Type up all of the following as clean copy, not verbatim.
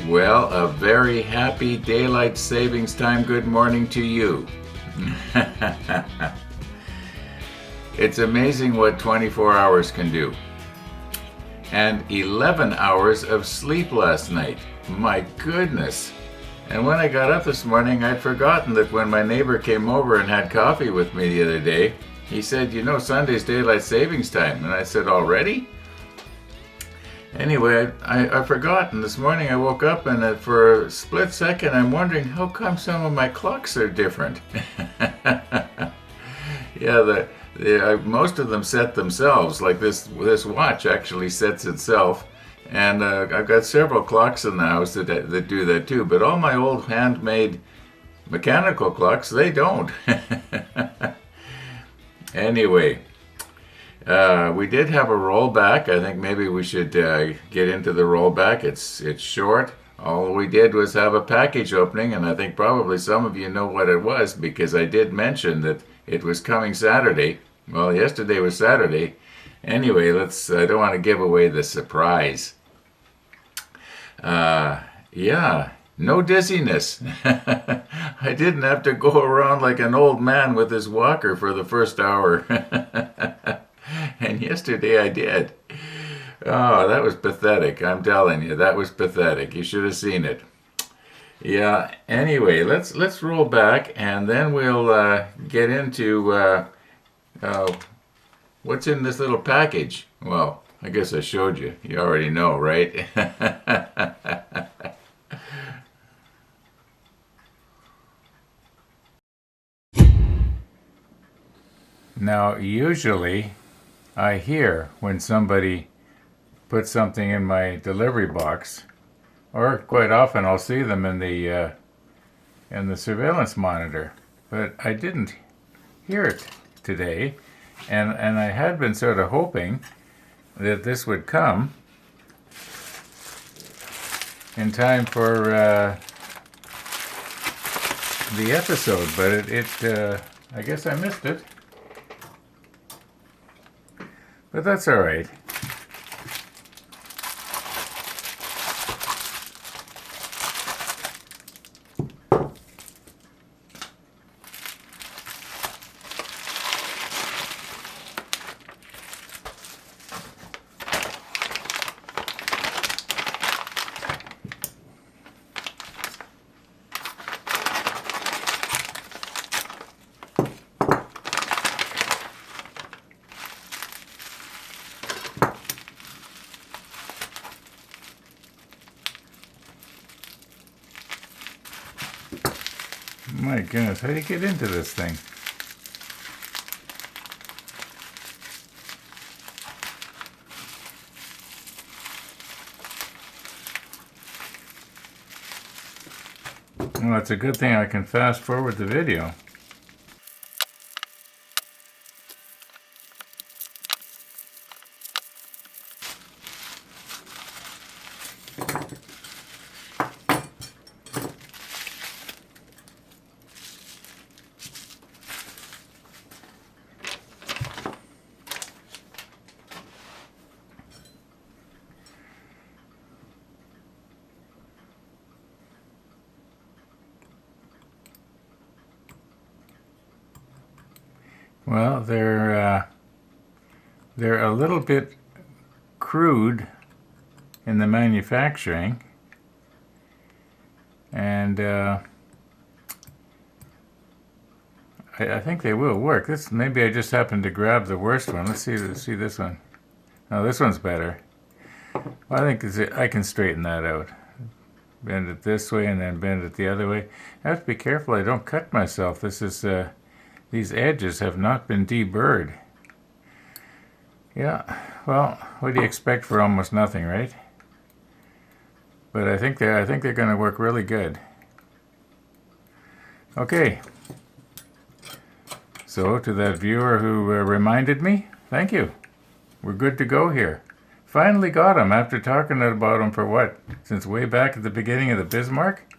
Well, a very happy daylight savings time good morning to you. It's amazing what 24 hours can do. And 11 hours of sleep last night. My goodness. And when I got up this morning, I'd forgotten that when my neighbor came over and had coffee with me the other day, he said, you know, Sunday's daylight savings time. And I said, already? Anyway, I forgot, and this morning I woke up and for a split second I'm wondering how come some of my clocks are different. Yeah, most of them set themselves, like this watch actually sets itself, and I've got several clocks in the house that do that too, but all my old handmade mechanical clocks, they don't. Anyway. We did have a rollback. I think maybe we should get into the rollback. It's short. All we did was have a package opening, and I think probably some of you know what it was because I did mention that it was coming Saturday. Well, yesterday was Saturday. Anyway, I don't want to give away the surprise. Yeah, no dizziness. I didn't have to go around like an old man with his walker for the first hour. And yesterday I did. Oh, that was pathetic. I'm telling you, that was pathetic. You should have seen it. Yeah, anyway, let's roll back and then we'll get into what's in this little package. Well, I guess I showed you. You already know, right? Now, usually I hear when somebody puts something in my delivery box, or quite often I'll see them in the surveillance monitor, but I didn't hear it today, and I had been sort of hoping that this would come in time for the episode, but it I guess I missed it. But that's all right. My goodness, how do you get into this thing? Well, it's a good thing I can fast forward the video. Well, they're a little bit crude in the manufacturing, and I think they will work. Maybe I just happened to grab the worst one. Let's see this one. No, this one's better. Well, I think I can straighten that out. Bend it this way and then bend it the other way. I have to be careful I don't cut myself. These edges have not been deburred. Yeah, well, what do you expect for almost nothing, right? But I think they're going to work really good. Okay. So to that viewer who reminded me, thank you. We're good to go here. Finally got him after talking about him for what? Since way back at the beginning of the Bismarck?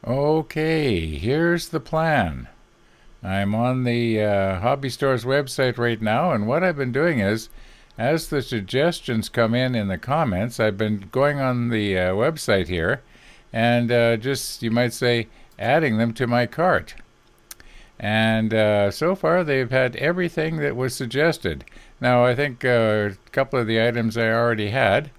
Okay, here's the plan. I'm on the hobby store's website right now, and what I've been doing is as the suggestions come in the comments, I've been going on the website here and just, you might say, adding them to my cart. And so far, they've had everything that was suggested. Now, I think a couple of the items I already had,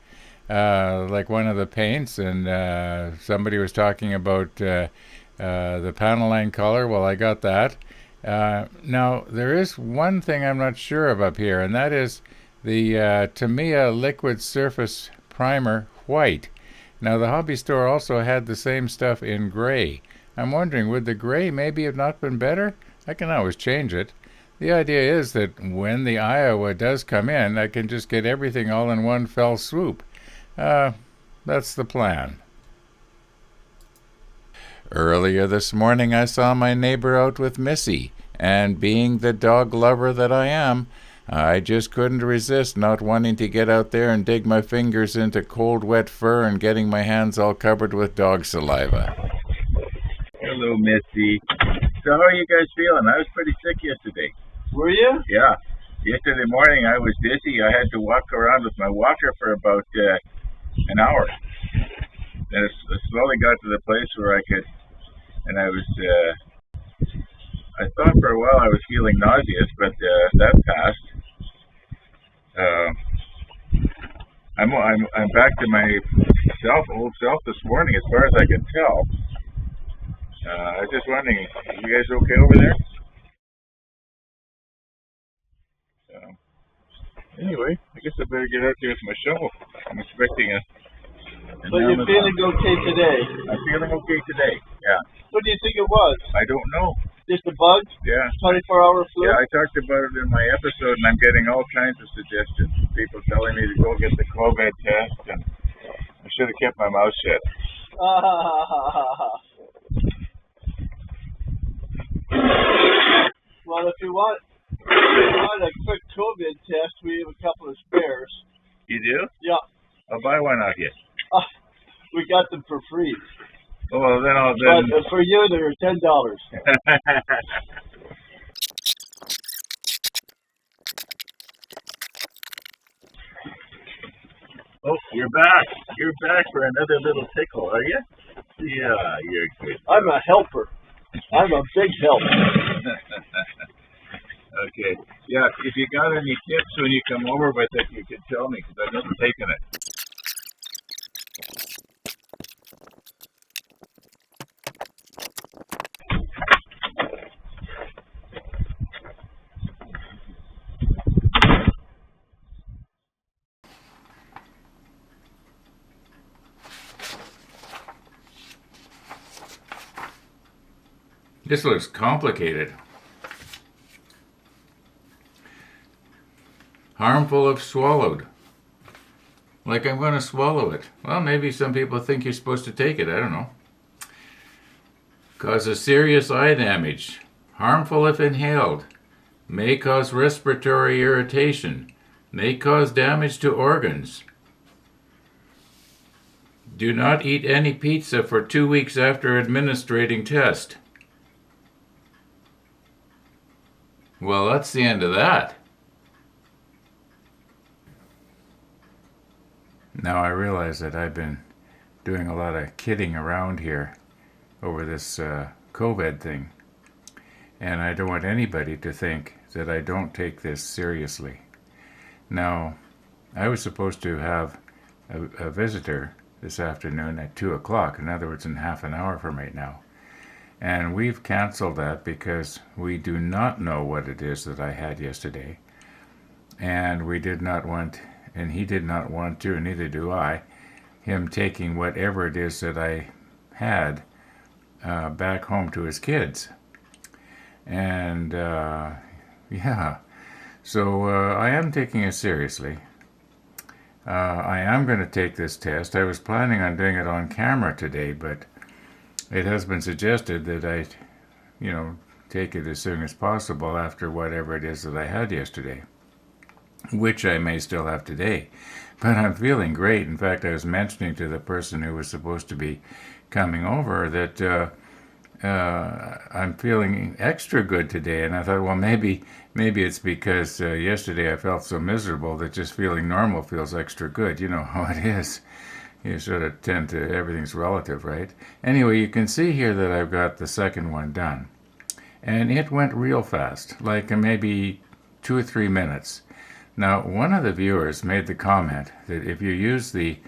like one of the paints, and somebody was talking about the panel line color. Well, I got that. Now, there is one thing I'm not sure of up here, and that is the Tamiya Liquid Surface Primer White. Now, the hobby store also had the same stuff in gray. I'm wondering, would the gray maybe have not been better? I can always change it. The idea is that when the Iowa does come in, I can just get everything all in one fell swoop. That's the plan. Earlier this morning, I saw my neighbor out with Missy, and being the dog lover that I am, I just couldn't resist not wanting to get out there and dig my fingers into cold, wet fur and getting my hands all covered with dog saliva. Hello, Missy. So how are you guys feeling? I was pretty sick yesterday. Were you? Yeah. Yesterday morning I was dizzy. I had to walk around with my walker for about an hour. Then it slowly got to the place where I could, and I was, I thought for a while I was feeling nauseous, but that passed. I'm back to my old self this morning as far as I can tell. I was just wondering, you guys okay over there? Anyway, I guess I better get out there with my shovel. I'm expecting a... So you're feeling okay today? I'm feeling okay today, yeah. What do you think it was? I don't know. Just a bug? Yeah. 24-hour flu? Yeah, I talked about it in my episode, and I'm getting all kinds of suggestions. People telling me to go get the COVID test, and I should have kept my mouth shut. Well, if you want a quick COVID test, we have a couple of spares. You do? Yeah. I'll buy one off you. We got them for free. Oh, well, then But for you, they're $10. Oh, you're back. You're back for another little tickle, are you? Yeah, you're good. I'm a helper. I'm a big help. Okay. Yeah, if you got any tips when you come over with it, you can tell me, because I've never taken it. This looks complicated. Harmful if swallowed. Like I'm going to swallow it. Well, maybe some people think you're supposed to take it. I don't know. Causes serious eye damage. Harmful if inhaled. May cause respiratory irritation. May cause damage to organs. Do not eat any pizza for 2 weeks after administering test. Well, that's the end of that. Now I realize that I've been doing a lot of kidding around here over this COVID thing. And I don't want anybody to think that I don't take this seriously. Now, I was supposed to have a visitor this afternoon at 2 o'clock. In other words, in half an hour from right now. And we've canceled that because we do not know what it is that I had yesterday. And we did not want, and he did not want to, and neither do I, him taking whatever it is that I had back home to his kids. And yeah, so I am taking it seriously. I am going to take this test. I was planning on doing it on camera today, but it has been suggested that I, take it as soon as possible after whatever it is that I had yesterday, which I may still have today. But I'm feeling great. In fact, I was mentioning to the person who was supposed to be coming over that I'm feeling extra good today. And I thought, well, maybe it's because yesterday I felt so miserable that just feeling normal feels extra good. You know how it is. You sort of tend to, everything's relative, right? Anyway, you can see here that I've got the second one done. And it went real fast, like maybe 2 or 3 minutes. Now, one of the viewers made the comment that if you use the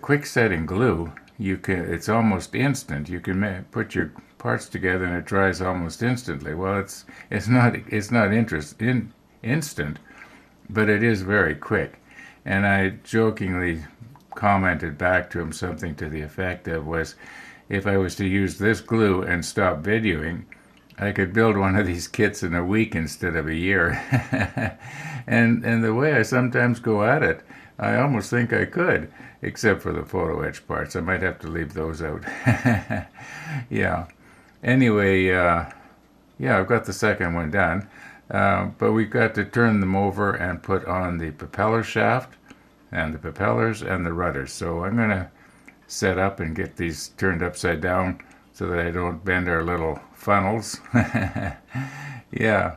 quick setting glue, it's almost instant. You can put your parts together and it dries almost instantly. Well, it's not instant, but it is very quick. And I jokingly commented back to him something to the effect of was, if I was to use this glue and stop videoing, I could build one of these kits in a week instead of a year. and the way I sometimes go at it, I almost think I could, except for the photo etch parts. I might have to leave those out. Yeah. Anyway, I've got the second one done. But we've got to turn them over and put on the propeller shaft and the propellers and the rudders. So I'm going to set up and get these turned upside down so that I don't bend our little funnels. Yeah.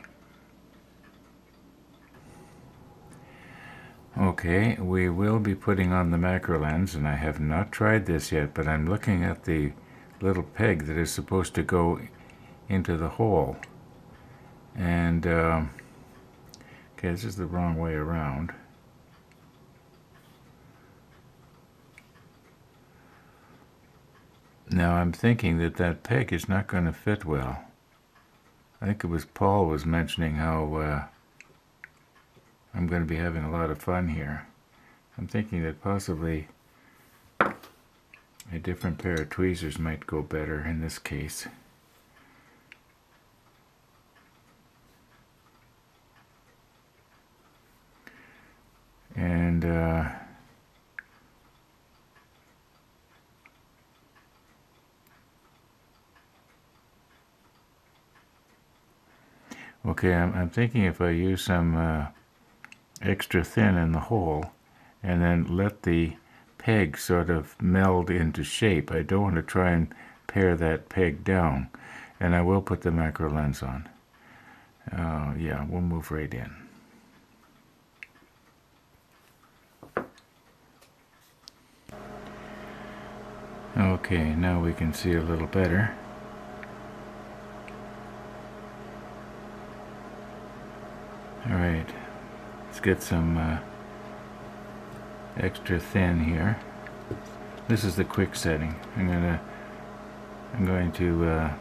Okay, we will be putting on the macro lens, and I have not tried this yet, but I'm looking at the little peg that is supposed to go into the hole. And, okay, this is the wrong way around. Now I'm thinking that peg is not going to fit well. I think it was Paul was mentioning how I'm going to be having a lot of fun here. I'm thinking that possibly a different pair of tweezers might go better in this case. And okay, I'm thinking if I use some extra thin in the hole and then let the peg sort of meld into shape. I don't want to try and pare that peg down. And I will put the macro lens on. Yeah, we'll move right in. Okay, now we can see a little better. Alright, let's get some extra thin here. This is the quick setting. I'm going to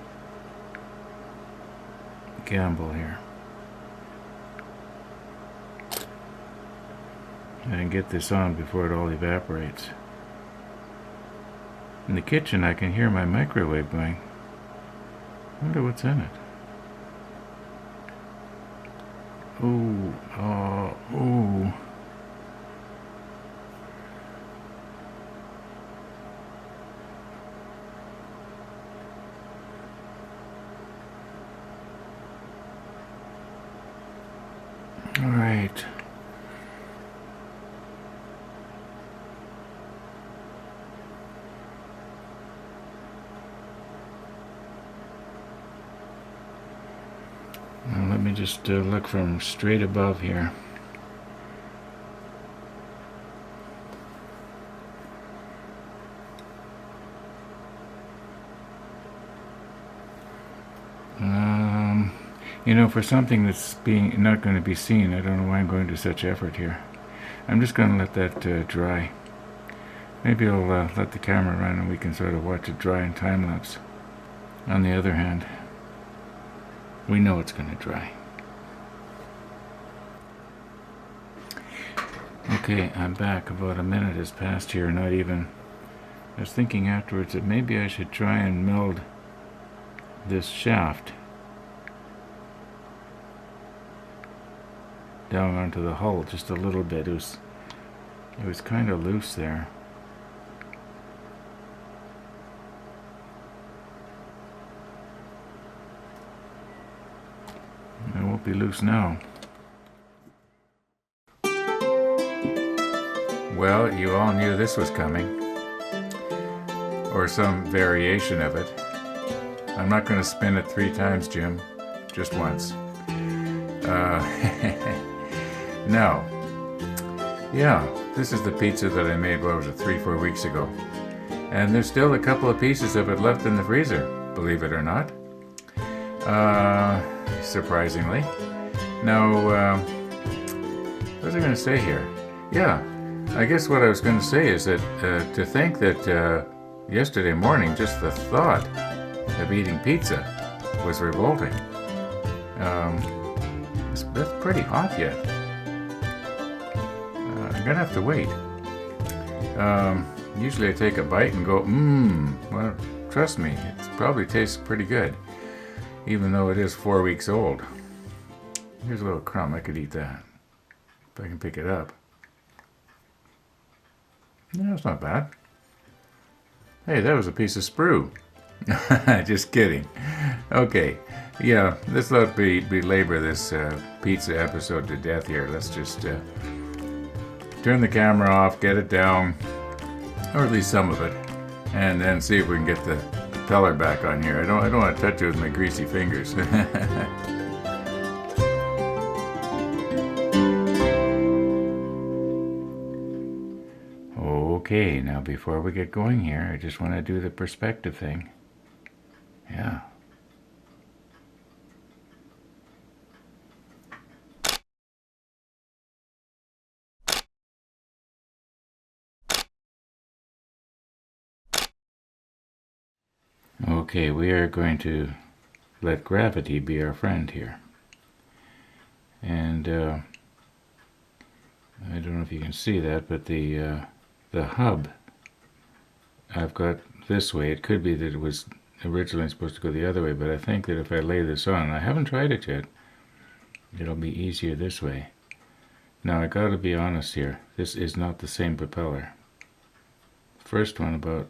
gamble here and get this on before it all evaporates. In the kitchen I can hear my microwave going. I wonder what's in it. Ooh, oh, ooh. All right. Now let me just look from straight above here. You know, for something that's not going to be seen, I don't know why I'm going to such effort here. I'm just going to let that dry. Maybe I'll let the camera run and we can sort of watch it dry in time lapse. On the other hand, we know it's going to dry. Okay, I'm back. About a minute has passed here, not even. I was thinking afterwards that maybe I should try and meld this shaft down onto the hull just a little bit. It was kind of loose there. It won't be loose now. Well, you all knew this was coming, or some variation of it. I'm not going to spin it 3 times, Jim. Just once. Now, yeah, this is the pizza that I made, what was it, 3-4 weeks ago. And there's still a couple of pieces of it left in the freezer, believe it or not. Surprisingly. Now, what was I going to say here? Yeah, I guess what I was going to say is that to think that yesterday morning, just the thought of eating pizza was revolting. That's pretty hot yet. I'm gonna have to wait. Usually I take a bite and go, well, trust me, it probably tastes pretty good, even though it is 4 weeks old. Here's a little crumb, I could eat that, if I can pick it up. No, it's not bad. Hey, that was a piece of sprue. Just kidding. Okay, yeah, let's not belabor this pizza episode to death here. Let's just turn the camera off, get it down, or at least some of it, and then see if we can get the propeller back on here. I don't want to touch it with my greasy fingers. Okay, now before we get going here, I just want to do the perspective thing. Yeah. Okay, we are going to let gravity be our friend here. And I don't know if you can see that, but the hub I've got this way. It could be that it was originally supposed to go the other way, but I think that if I lay this on, I haven't tried it yet, it'll be easier this way. Now I gotta be honest here, this is not the same propeller. First one about,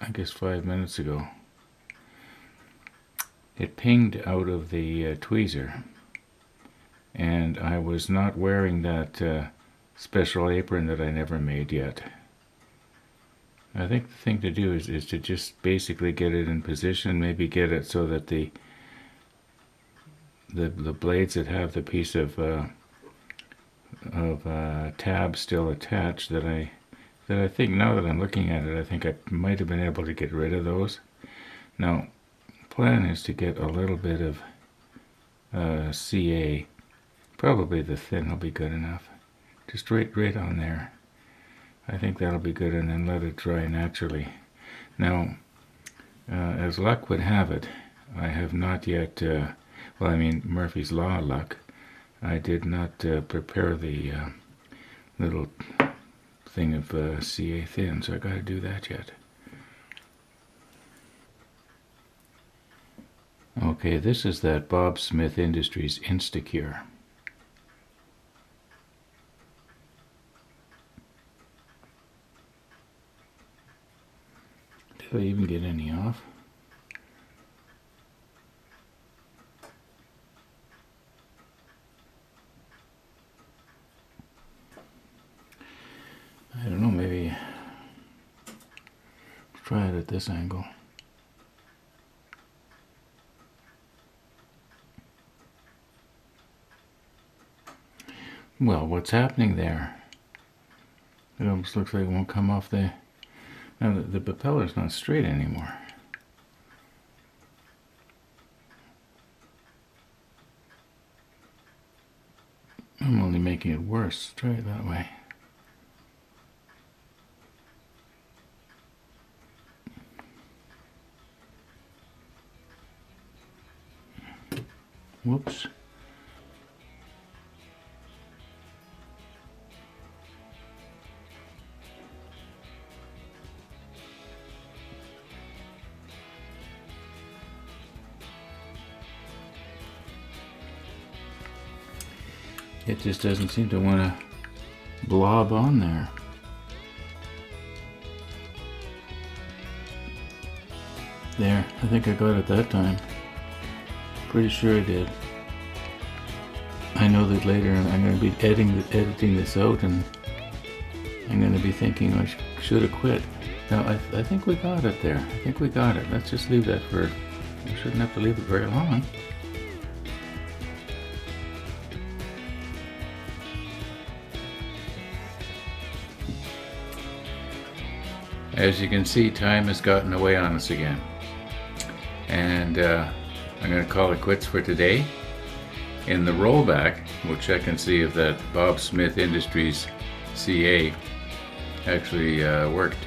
I guess 5 minutes ago, it pinged out of the tweezer, and I was not wearing that special apron that I never made yet. I think the thing to do is to just basically get it in position, maybe get it so that the blades that have the piece of tab still attached, that I think, now that I'm looking at it, I think I might have been able to get rid of those. Now, plan is to get a little bit of CA. Probably the thin will be good enough. Just right on there. I think that'll be good, and then let it dry naturally. Now, as luck would have it, I have not yet, well, I mean, Murphy's Law luck, I did not prepare the little thing of CA thin, so I got to do that yet. Okay, this is that Bob Smith Industries Instacure. Did I even get any off? I don't know, maybe try it at this angle. Well, what's happening there? It almost looks like it won't come off the... Now the propeller's not straight anymore. I'm only making it worse. Try it that way. Whoops. It just doesn't seem to want to blob on there. There, I think I got it that time. Pretty sure I did. I know that later I'm going to be editing this out, and I'm going to be thinking I should have quit. No, I think we got it there. I think we got it. Let's just leave that for, we shouldn't have to leave it very long. As you can see, time has gotten away on us again. And I'm going to call it quits for today. In the rollback, we'll check and see if that Bob Smith Industries CA actually worked.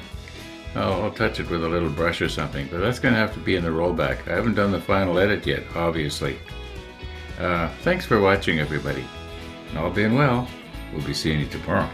I'll touch it with a little brush or something, but that's going to have to be in the rollback. I haven't done the final edit yet, obviously. Thanks for watching, everybody. All being well, we'll be seeing you tomorrow.